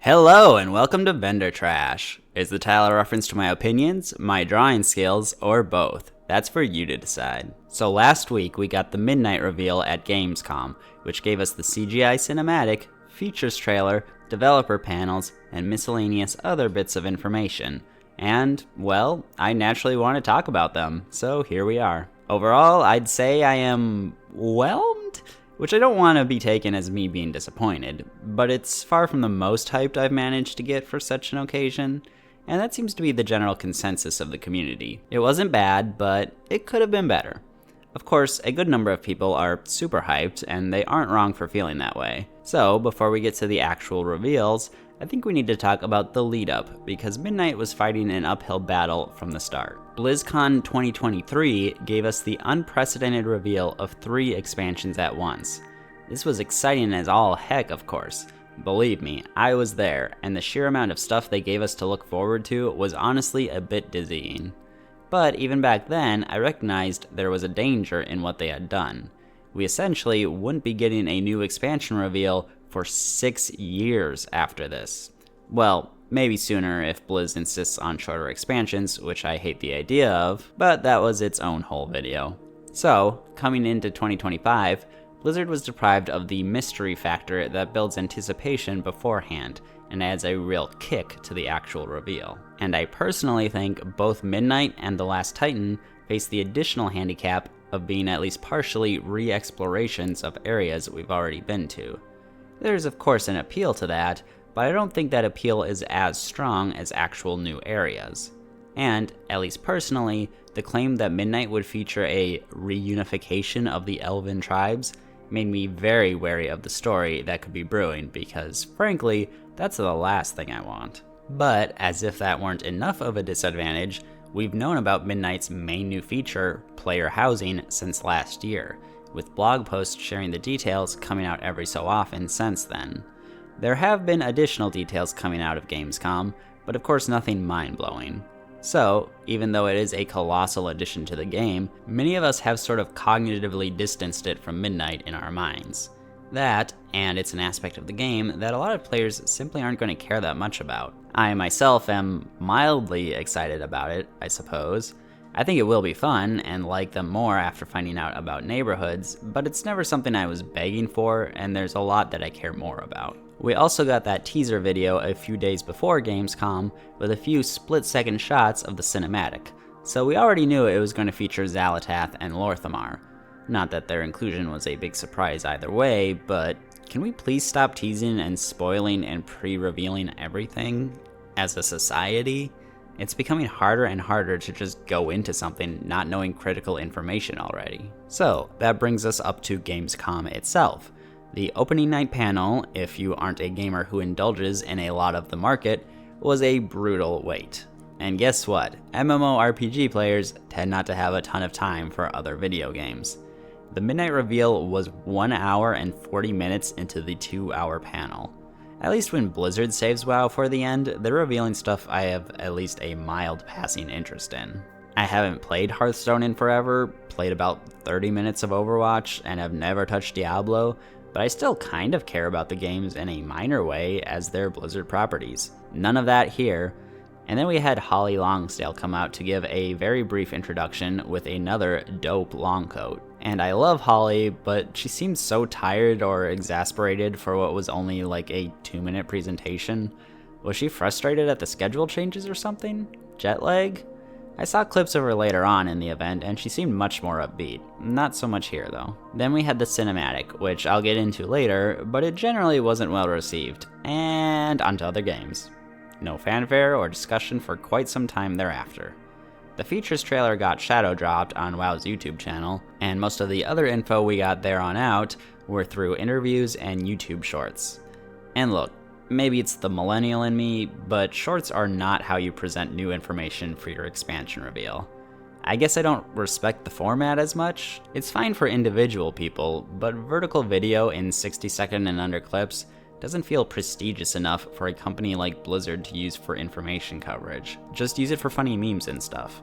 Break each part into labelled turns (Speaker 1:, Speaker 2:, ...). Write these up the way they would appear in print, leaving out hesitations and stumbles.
Speaker 1: Hello and welcome to Vendor Trash. Is the title a reference to my opinions, my drawing skills, or both? That's for you to decide. So last week we got the midnight reveal at Gamescom, which gave us the CGI cinematic, features trailer, developer panels, and miscellaneous other bits of information. And, well, I naturally want to talk about them, so here we are. Overall, I'd say I am whelmed? Which I don't want to be taken as me being disappointed, but it's far from the most hyped I've managed to get for such an occasion, and that seems to be the general consensus of the community. It wasn't bad, but it could have been better. Of course, a good number of people are super hyped, and they aren't wrong for feeling that way. So, before we get to the actual reveals, I think we need to talk about the lead up, because Midnight was fighting an uphill battle from the start. BlizzCon 2023 gave us the unprecedented reveal of 3 expansions at once. This was exciting as all heck, of course. Believe me, I was there, and the sheer amount of stuff they gave us to look forward to was honestly a bit dizzying. But even back then, I recognized there was a danger in what they had done. We essentially wouldn't be getting a new expansion reveal for 6 years after this. Well, maybe sooner if Blizz insists on shorter expansions, which I hate the idea of, but that was its own whole video. So, coming into 2025, Blizzard was deprived of the mystery factor that builds anticipation beforehand and adds a real kick to the actual reveal. And I personally think both Midnight and The Last Titan face the additional handicap of being at least partially re-explorations of areas we've already been to. There's of course an appeal to that, but I don't think that appeal is as strong as actual new areas. And, at least personally, the claim that Midnight would feature a reunification of the Elven tribes made me very wary of the story that could be brewing because, frankly, that's the last thing I want. But, as if that weren't enough of a disadvantage, we've known about Midnight's main new feature, player housing, since last year, with blog posts sharing the details coming out every so often since then. There have been additional details coming out of Gamescom, but of course nothing mind-blowing. So, even though it is a colossal addition to the game, many of us have sort of cognitively distanced it from Midnight in our minds. That, and it's an aspect of the game that a lot of players simply aren't going to care that much about. I myself am mildly excited about it, I suppose. I think it will be fun, and like them more after finding out about neighborhoods, but it's never something I was begging for, and there's a lot that I care more about. We also got that teaser video a few days before Gamescom with a few split-second shots of the cinematic, so we already knew it was going to feature Xal'atath and Lor'themar. Not that their inclusion was a big surprise either way, but can we please stop teasing and spoiling and pre-revealing everything as a society? It's becoming harder and harder to just go into something not knowing critical information already. So, that brings us up to Gamescom itself. The opening night panel, if you aren't a gamer who indulges in a lot of the market, was a brutal wait. And guess what? MMORPG players tend not to have a ton of time for other video games. The midnight reveal was 1 hour and 40 minutes into the 2-hour panel. At least when Blizzard saves WoW for the end, they're revealing stuff I have at least a mild passing interest in. I haven't played Hearthstone in forever, played about 30 minutes of Overwatch, and have never touched Diablo, but I still kind of care about the games in a minor way as they're Blizzard properties. None of that here. And then we had Holly Longsdale come out to give a very brief introduction with another dope long coat. And I love Holly, but she seems so tired or exasperated for what was only like a 2-minute presentation. Was she frustrated at the schedule changes or something? Jet lag? I saw clips of her later on in the event and she seemed much more upbeat. Not so much here though. Then we had the cinematic, which I'll get into later, but it generally wasn't well received. And onto other games. No fanfare or discussion for quite some time thereafter. The features trailer got shadow dropped on WoW's YouTube channel, and most of the other info we got there on out were through interviews and YouTube shorts. And look, maybe it's the millennial in me, but shorts are not how you present new information for your expansion reveal. I guess I don't respect the format as much. It's fine for individual people, but vertical video in 60-second and under clips doesn't feel prestigious enough for a company like Blizzard to use for information coverage. Just use it for funny memes and stuff.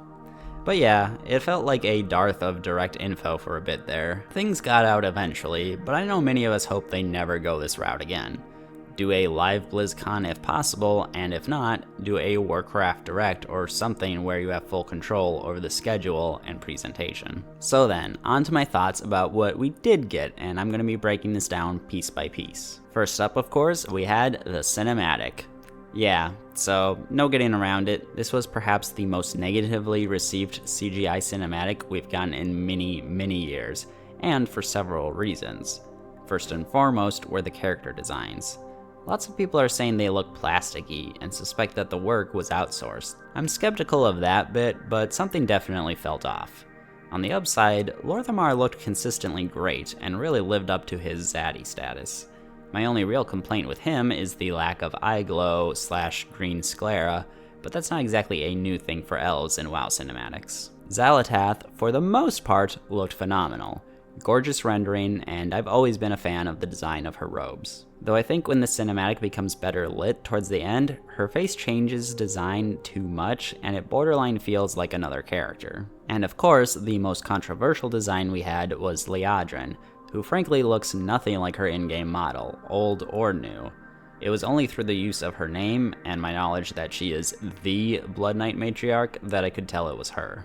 Speaker 1: But yeah, it felt like a dearth of direct info for a bit there. Things got out eventually, but I know many of us hope they never go this route again. Do a live BlizzCon if possible, and if not, do a Warcraft Direct or something where you have full control over the schedule and presentation. So then, on to my thoughts about what we did get, and I'm going to be breaking this down piece by piece. First up, of course, we had the cinematic. Yeah, so no getting around it, this was perhaps the most negatively received CGI cinematic we've gotten in many years, and for several reasons. First and foremost were the character designs. Lots of people are saying they look plasticky and suspect that the work was outsourced. I'm skeptical of that bit, but something definitely felt off. On the upside, Lorthamar looked consistently great and really lived up to his zaddy status. My only real complaint with him is the lack of eye glow / green sclera, but that's not exactly a new thing for elves in WoW cinematics. Xal'atath, for the most part, looked phenomenal. Gorgeous rendering, and I've always been a fan of the design of her robes. Though I think when the cinematic becomes better lit towards the end, her face changes design too much, and it borderline feels like another character. And of course, the most controversial design we had was Liadrin, who frankly looks nothing like her in-game model, old or new. It was only through the use of her name, and my knowledge that she is the Blood Knight matriarch, that I could tell it was her.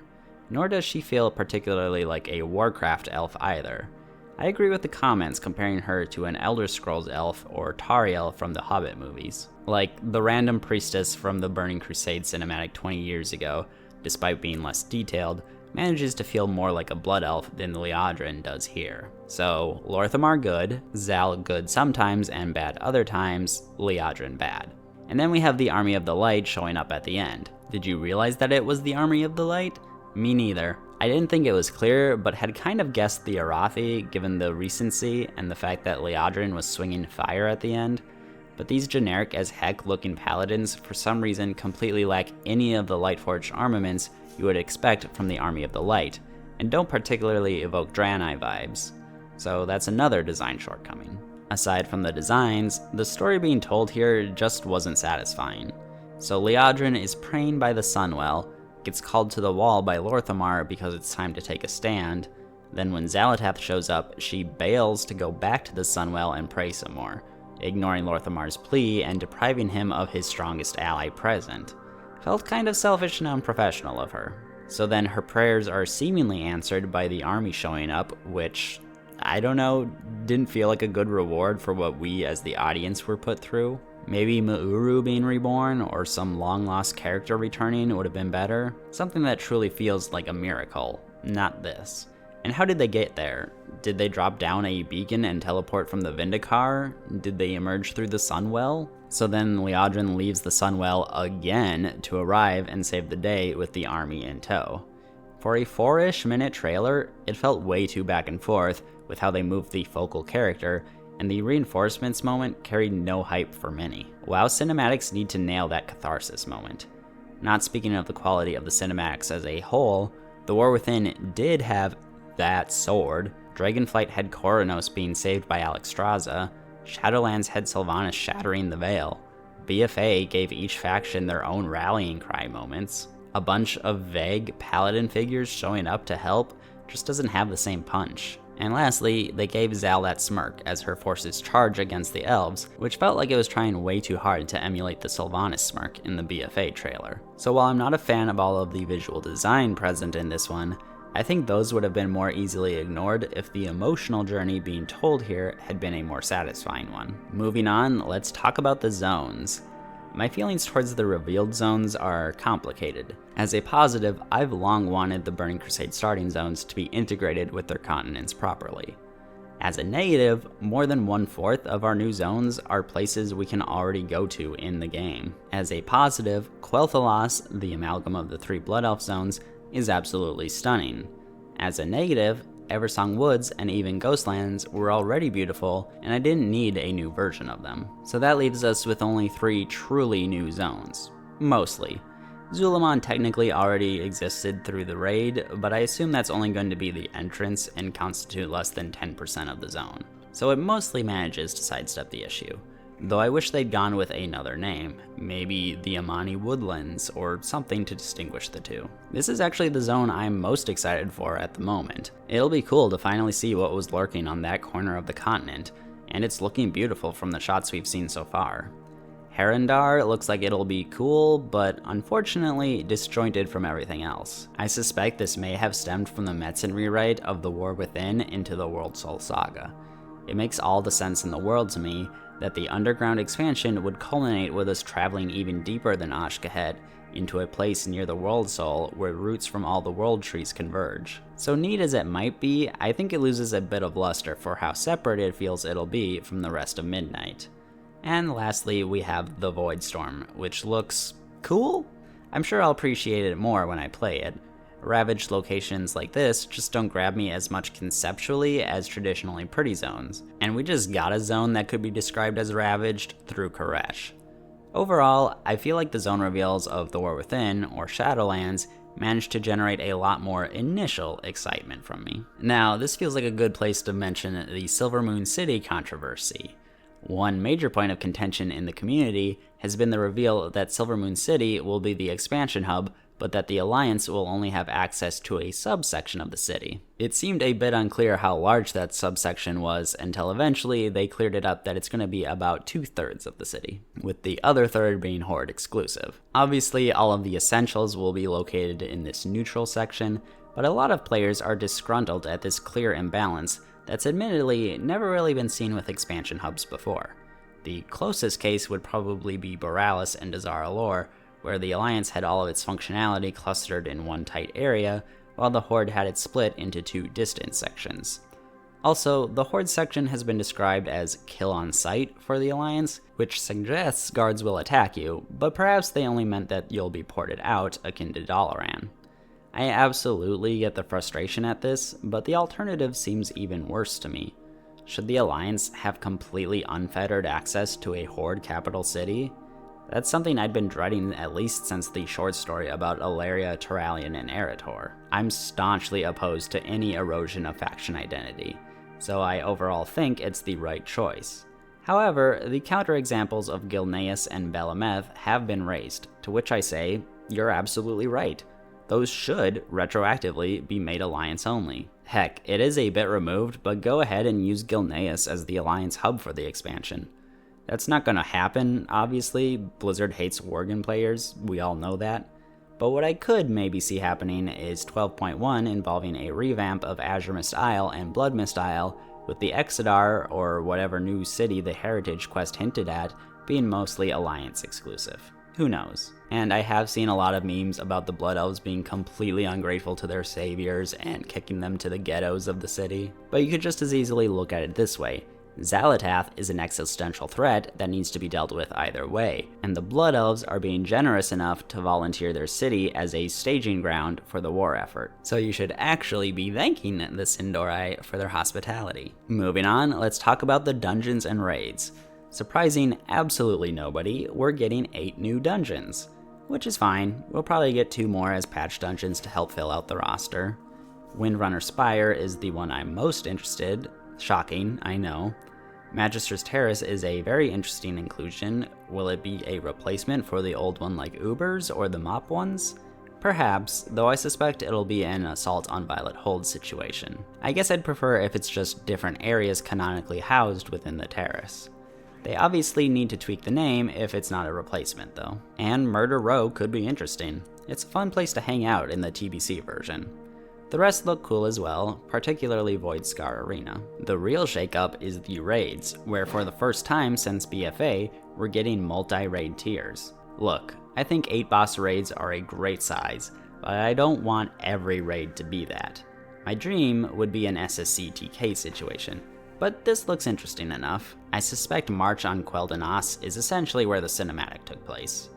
Speaker 1: Nor does she feel particularly like a Warcraft elf either. I agree with the comments comparing her to an Elder Scrolls elf or Tariel from the Hobbit movies. Like the random priestess from the Burning Crusade cinematic 20 years ago, despite being less detailed, manages to feel more like a blood elf than Liadrin does here. So, Lorthamar good, Zal good sometimes and bad other times, Liadrin bad. And then we have the Army of the Light showing up at the end. Did you realize that it was the Army of the Light? Me neither. I didn't think it was clear, but had kind of guessed the Arathi given the recency and the fact that Liadrin was swinging fire at the end. But these generic as heck looking paladins for some reason completely lack any of the Lightforged armaments you would expect from the Army of the Light, and don't particularly evoke Draenei vibes. So that's another design shortcoming. Aside from the designs, the story being told here just wasn't satisfying. So Liadrin is praying by the Sunwell, gets called to the wall by Lorthamar because it's time to take a stand. Then when Xal'atath shows up, she bails to go back to the Sunwell and pray some more, ignoring Lorthamar's plea and depriving him of his strongest ally present. Felt kind of selfish and unprofessional of her. So then her prayers are seemingly answered by the army showing up, which, I don't know, didn't feel like a good reward for what we as the audience were put through. Maybe Mu'uru being reborn or some long-lost character returning would have been better. Something that truly feels like a miracle, not this. And how did they get there? Did they drop down a beacon and teleport from the Vindicar? Did they emerge through the Sunwell? So then Liadrin leaves the Sunwell again to arrive and save the day with the army in tow. For a 4-ish minute trailer, it felt way too back and forth with how they moved the focal character, and the reinforcements moment carried no hype for many. WoW cinematics need to nail that catharsis moment. Not speaking of the quality of the cinematics as a whole, The War Within did have that sword, Dragonflight had Koronos being saved by Alexstrasza, Shadowlands had Sylvanas shattering the Veil, BFA gave each faction their own rallying cry moments, a bunch of vague paladin figures showing up to help just doesn't have the same punch. And lastly, they gave Zal that smirk as her forces charge against the elves, which felt like it was trying way too hard to emulate the Sylvanas smirk in the BFA trailer. So while I'm not a fan of all of the visual design present in this one, I think those would have been more easily ignored if the emotional journey being told here had been a more satisfying one. Moving on, let's talk about the zones. My feelings towards the revealed zones are complicated. As a positive, I've long wanted the Burning Crusade starting zones to be integrated with their continents properly. As a negative, more than 1/4 of our new zones are places we can already go to in the game. As a positive, Quel'Thalas, the amalgam of the 3 Blood Elf zones, is absolutely stunning. As a negative, Eversong Woods and even Ghostlands were already beautiful, and I didn't need a new version of them. So that leaves us with only 3 truly new zones. Mostly. Zul'Aman technically already existed through the raid, but I assume that's only going to be the entrance and constitute less than 10% of the zone. So it mostly manages to sidestep the issue. Though I wish they'd gone with another name, maybe the Amani Woodlands or something to distinguish the two. This is actually the zone I'm most excited for at the moment. It'll be cool to finally see what was lurking on that corner of the continent, and it's looking beautiful from the shots we've seen so far. Herondar looks like it'll be cool, but unfortunately disjointed from everything else. I suspect this may have stemmed from the Metzen rewrite of The War Within into the World Soul Saga. It makes all the sense in the world to me that the underground expansion would culminate with us traveling even deeper than Ashkahet into a place near the World Soul where roots from all the world trees converge. So neat as it might be, I think it loses a bit of luster for how separate it feels it'll be from the rest of Midnight. And lastly, we have the Voidstorm, which looks cool? I'm sure I'll appreciate it more when I play it. Ravaged locations like this just don't grab me as much conceptually as traditionally pretty zones, and we just got a zone that could be described as ravaged through Koresh. Overall, I feel like the zone reveals of The War Within, or Shadowlands, managed to generate a lot more initial excitement from me. Now, this feels like a good place to mention the Silvermoon City controversy. One major point of contention in the community has been the reveal that Silvermoon City will be the expansion hub, but that the Alliance will only have access to a subsection of the city. It seemed a bit unclear how large that subsection was until eventually they cleared it up that it's going to be about 2/3 of the city, with the other third being Horde exclusive. Obviously, all of the essentials will be located in this neutral section, but a lot of players are disgruntled at this clear imbalance that's admittedly never really been seen with expansion hubs before. The closest case would probably be Borealis and Dazara Lore, where the Alliance had all of its functionality clustered in one tight area, while the Horde had it split into two distant sections. Also, the Horde section has been described as kill on sight for the Alliance, which suggests guards will attack you, but perhaps they only meant that you'll be ported out, akin to Dalaran. I absolutely get the frustration at this, but the alternative seems even worse to me. Should the Alliance have completely unfettered access to a Horde capital city? That's something I'd been dreading at least since the short story about Ilaria, Turalyon, and Eretor. I'm staunchly opposed to any erosion of faction identity, so I overall think it's the right choice. However, the counterexamples of Gilneas and Belemeth have been raised, to which I say, you're absolutely right. Those should, retroactively, be made Alliance only. Heck, it is a bit removed, but go ahead and use Gilneas as the Alliance hub for the expansion. That's not gonna happen, obviously. Blizzard hates Worgen players, we all know that. But what I could maybe see happening is 12.1 involving a revamp of Azure Mist Isle and Blood Mist Isle, with the Exodar, or whatever new city the Heritage quest hinted at, being mostly Alliance exclusive. Who knows? And I have seen a lot of memes about the Blood Elves being completely ungrateful to their saviors and kicking them to the ghettos of the city. But you could just as easily look at it this way. Xalatath is an existential threat that needs to be dealt with either way, and the Blood Elves are being generous enough to volunteer their city as a staging ground for the war effort. So you should actually be thanking the Sindori for their hospitality. Moving on, let's talk about the dungeons and raids. Surprising absolutely nobody, we're getting 8 new dungeons. Which is fine, we'll probably get 2 more as patch dungeons to help fill out the roster. Windrunner Spire is the one I'm most interested. Shocking, I know. Magister's Terrace is a very interesting inclusion. Will it be a replacement for the old one like Uber's or the Mop ones? Perhaps, though I suspect it'll be an Assault on Violet Hold situation. I guess I'd prefer if it's just different areas canonically housed within the terrace. They obviously need to tweak the name if it's not a replacement though. And Murder Row could be interesting. It's a fun place to hang out in the TBC version. The rest look cool as well, particularly Voidscar Arena. The real shakeup is the raids, where for the first time since BFA, we're getting multi-raid tiers. Look, I think 8 boss raids are a great size, but I don't want every raid to be that. My dream would be an SSC TK situation, but this looks interesting enough. I suspect March on Quel'Danas is essentially where the cinematic took place.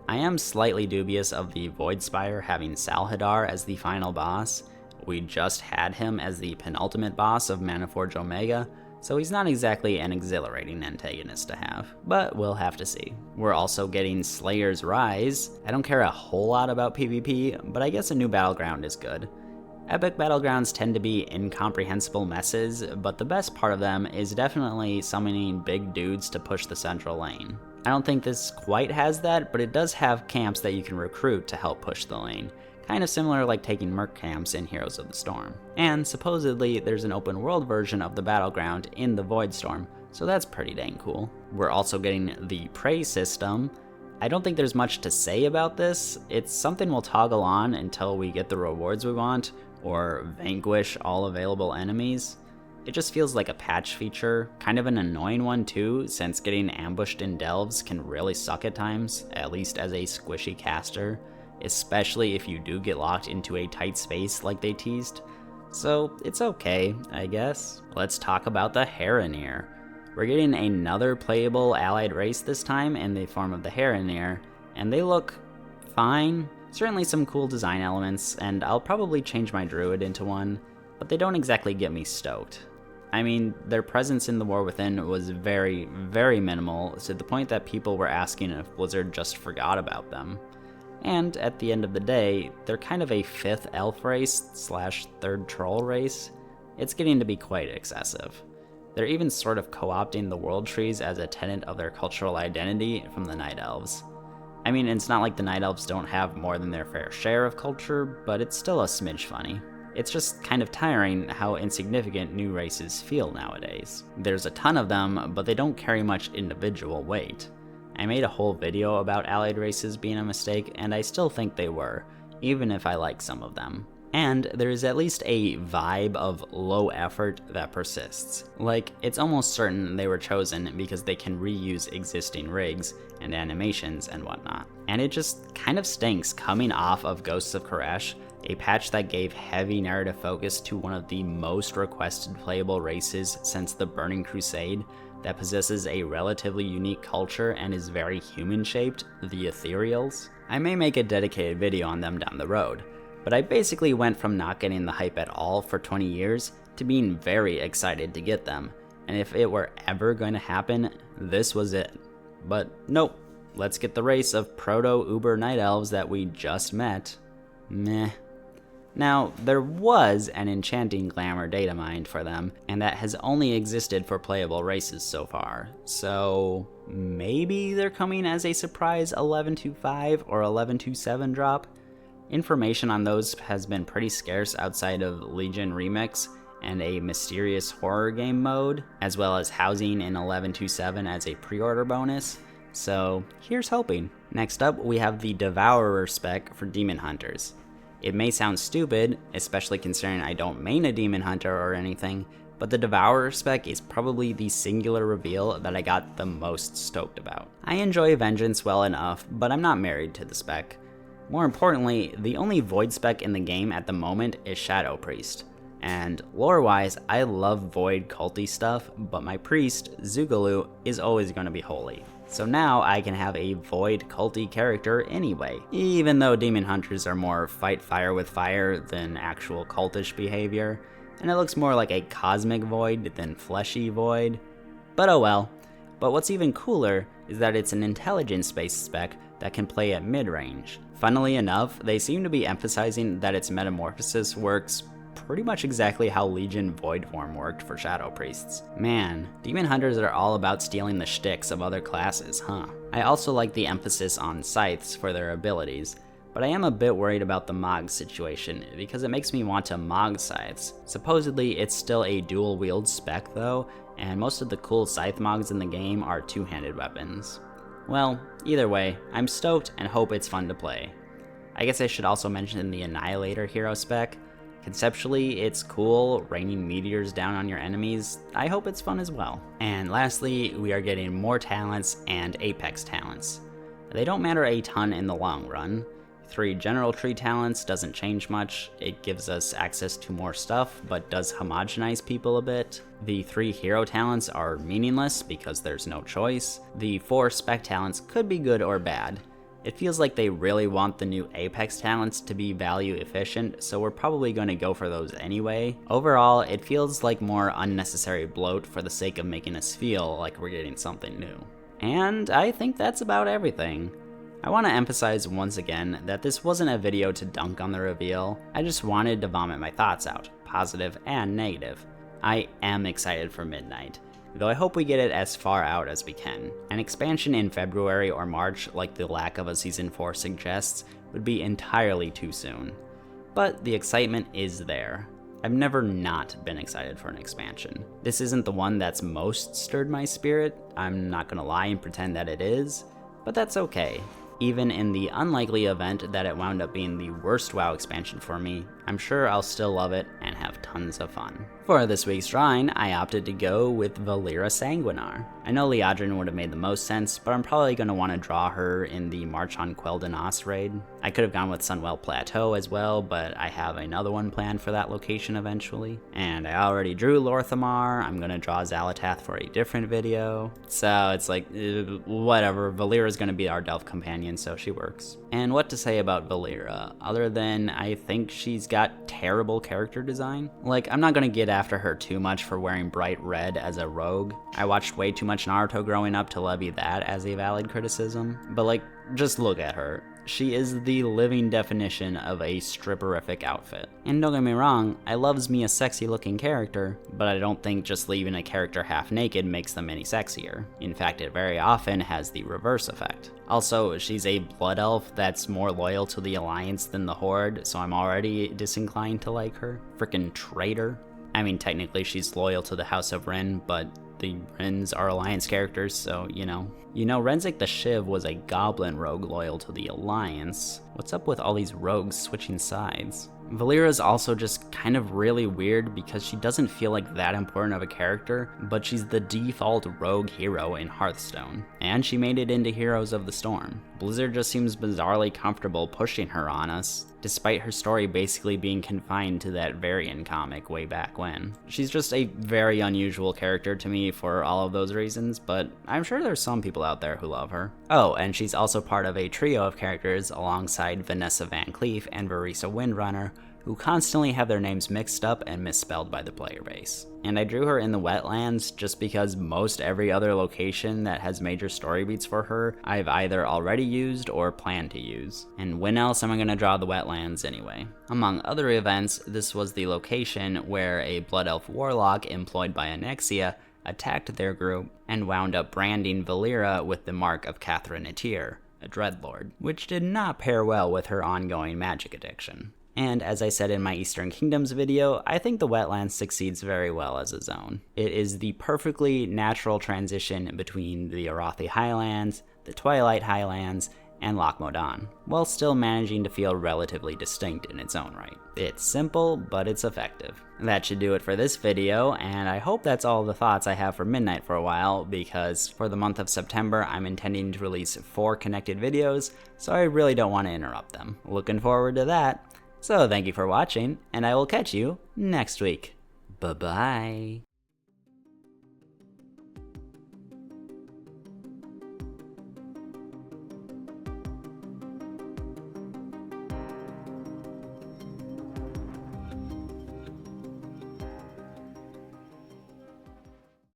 Speaker 1: I am slightly dubious of the Voidspire having Salhadar as the final boss. We just had him as the penultimate boss of Manaforge Omega, so he's not exactly an exhilarating antagonist to have, but we'll have to see. We're also getting Slayer's Rise. I don't care a whole lot about PvP, but I guess a new battleground is good. Epic battlegrounds tend to be incomprehensible messes, but the best part of them is definitely summoning big dudes to push the central lane. I don't think this quite has that, but it does have camps that you can recruit to help push the lane. Kind of similar like taking merc camps in Heroes of the Storm. And supposedly there's an open world version of the battleground in the Voidstorm, so that's pretty dang cool. We're also getting the prey system. I don't think there's much to say about this. It's something we'll toggle on until we get the rewards we want, or vanquish all available enemies. It just feels like a patch feature, kind of an annoying one too, since getting ambushed in delves can really suck at times, at least as a squishy caster, especially if you do get locked into a tight space like they teased. So it's okay, I guess. Let's talk about the Heronir. We're getting another playable allied race this time in the form of the Heronir, and they look fine. Certainly some cool design elements, and I'll probably change my druid into one, but they don't exactly get me stoked. I mean, their presence in the War Within was very, very minimal, to the point that people were asking if Blizzard just forgot about them. And at the end of the day, they're kind of a 5th elf race / 3rd troll race. It's getting to be quite excessive. They're even sort of co-opting the world trees as a tenet of their cultural identity from the Night Elves. I mean, it's not like the Night Elves don't have more than their fair share of culture, but it's still a smidge funny. It's just kind of tiring how insignificant new races feel nowadays. There's a ton of them, but they don't carry much individual weight. I made a whole video about allied races being a mistake, and I still think they were, even if I like some of them. And there is at least a vibe of low effort that persists. Like, it's almost certain they were chosen because they can reuse existing rigs and animations and whatnot. And it just kind of stinks coming off of Ghosts of Koresh, a patch that gave heavy narrative focus to one of the most requested playable races since the Burning Crusade, that possesses a relatively unique culture and is very human-shaped, the Ethereals. I may make a dedicated video on them down the road, but I basically went from not getting the hype at all for 20 years to being very excited to get them, and if it were ever going to happen, this was it. But nope, let's get the race of proto-Uber Night Elves that we just met. Meh. Now, there was an enchanting glamour data mined for them, and that has only existed for playable races so far, so maybe they're coming as a surprise 11.25 or 11.27 drop? Information on those has been pretty scarce outside of Legion Remix and a mysterious horror game mode, as well as housing in 11.27 as a pre-order bonus, so here's hoping. Next up, we have the Devourer spec for Demon Hunters. It may sound stupid, especially considering I don't main a Demon Hunter or anything, but the Devourer spec is probably the singular reveal that I got the most stoked about. I enjoy Vengeance well enough, but I'm not married to the spec. More importantly, the only Void spec in the game at the moment is Shadow Priest. And lore-wise, I love Void culty stuff, but my priest, Zugalu, is always going to be holy. So now I can have a Void culty character anyway, even though Demon Hunters are more fight fire with fire than actual cultish behavior, and it looks more like a cosmic Void than fleshy Void. But oh well. But what's even cooler is that it's an intelligence-based spec that can play at mid-range. Funnily enough, they seem to be emphasizing that its metamorphosis works pretty much exactly how Legion Void form worked for Shadow Priests. Man, Demon Hunters are all about stealing the shticks of other classes, huh? I also like the emphasis on scythes for their abilities, but I am a bit worried about the Mog situation, because it makes me want to Mog scythes. Supposedly it's still a dual wield spec though, and most of the cool scythe Mogs in the game are two-handed weapons. Well, either way, I'm stoked and hope it's fun to play. I guess I should also mention the Annihilator hero spec. Conceptually, it's cool, raining meteors down on your enemies. I hope it's fun as well. And lastly, we are getting more talents and Apex talents. They don't matter a ton in the long run. 3 general tree talents doesn't change much. It gives us access to more stuff, but does homogenize people a bit. The 3 hero talents are meaningless because there's no choice. The 4 spec talents could be good or bad. It feels like they really want the new Apex talents to be value efficient, so we're probably going to go for those anyway. Overall, it feels like more unnecessary bloat for the sake of making us feel like we're getting something new. And I think that's about everything. I want to emphasize once again that this wasn't a video to dunk on the reveal. I just wanted to vomit my thoughts out, positive and negative. I am excited for Midnight, though I hope we get it as far out as we can. An expansion in February or March, like the lack of a Season 4 suggests, would be entirely too soon. But the excitement is there. I've never not been excited for an expansion. This isn't the one that's most stirred my spirit, I'm not gonna lie and pretend that it is, but that's okay. Even in the unlikely event that it wound up being the worst WoW expansion for me, I'm sure I'll still love it and have tons of fun. For this week's drawing, I opted to go with Valeera Sanguinar. I know Liadrin would have made the most sense, but I'm probably going to want to draw her in the March on Quel'Danas raid. I could have gone with Sunwell Plateau as well, but I have another one planned for that location eventually. And I already drew Lorthamar, I'm going to draw Xalatath for a different video. So it's like, whatever, Valeera's going to be our Delph companion, so she works. And what to say about Valeera, other than I think she's got terrible character design? Like, I'm not gonna get after her too much for wearing bright red as a rogue. I watched way too much Naruto growing up to levy that as a valid criticism. But like, just look at her. She is the living definition of a stripperific outfit. And don't get me wrong, I loves me a sexy looking character, but I don't think just leaving a character half naked makes them any sexier. In fact, it very often has the reverse effect. Also, she's a blood elf that's more loyal to the Alliance than the Horde, so I'm already disinclined to like her. Frickin' traitor. I mean, technically she's loyal to the House of Ren, but the Rens are Alliance characters, so, you know. You know, Renzik the Shiv was a goblin rogue loyal to the Alliance. What's up with all these rogues switching sides? Valeera's also just kind of really weird because she doesn't feel like that important of a character, but she's the default rogue hero in Hearthstone, and she made it into Heroes of the Storm. Blizzard just seems bizarrely comfortable pushing her on us, despite her story basically being confined to that Varian comic way back when. She's just a very unusual character to me for all of those reasons, but I'm sure there's some people out there who love her. Oh, and she's also part of a trio of characters alongside Vanessa Van Cleef and Varisa Windrunner, who constantly have their names mixed up and misspelled by the player base. And I drew her in the wetlands just because most every other location that has major story beats for her, I've either already used or plan to use. And when else am I going to draw the wetlands anyway? Among other events, this was the location where a Blood Elf Warlock employed by Anexia attacked their group and wound up branding Valeera with the mark of Catherine Etir, a Dreadlord, which did not pair well with her ongoing magic addiction. And as I said in my Eastern Kingdoms video, I think the Wetlands succeeds very well as a zone. It is the perfectly natural transition between the Arathi Highlands, the Twilight Highlands, and Loch Modan, while still managing to feel relatively distinct in its own right. It's simple, but it's effective. That should do it for this video, and I hope that's all the thoughts I have for Midnight for a while, because for the month of September, I'm intending to release 4 connected videos, so I really don't want to interrupt them. Looking forward to that. So thank you for watching, and I will catch you next week. Bye-bye.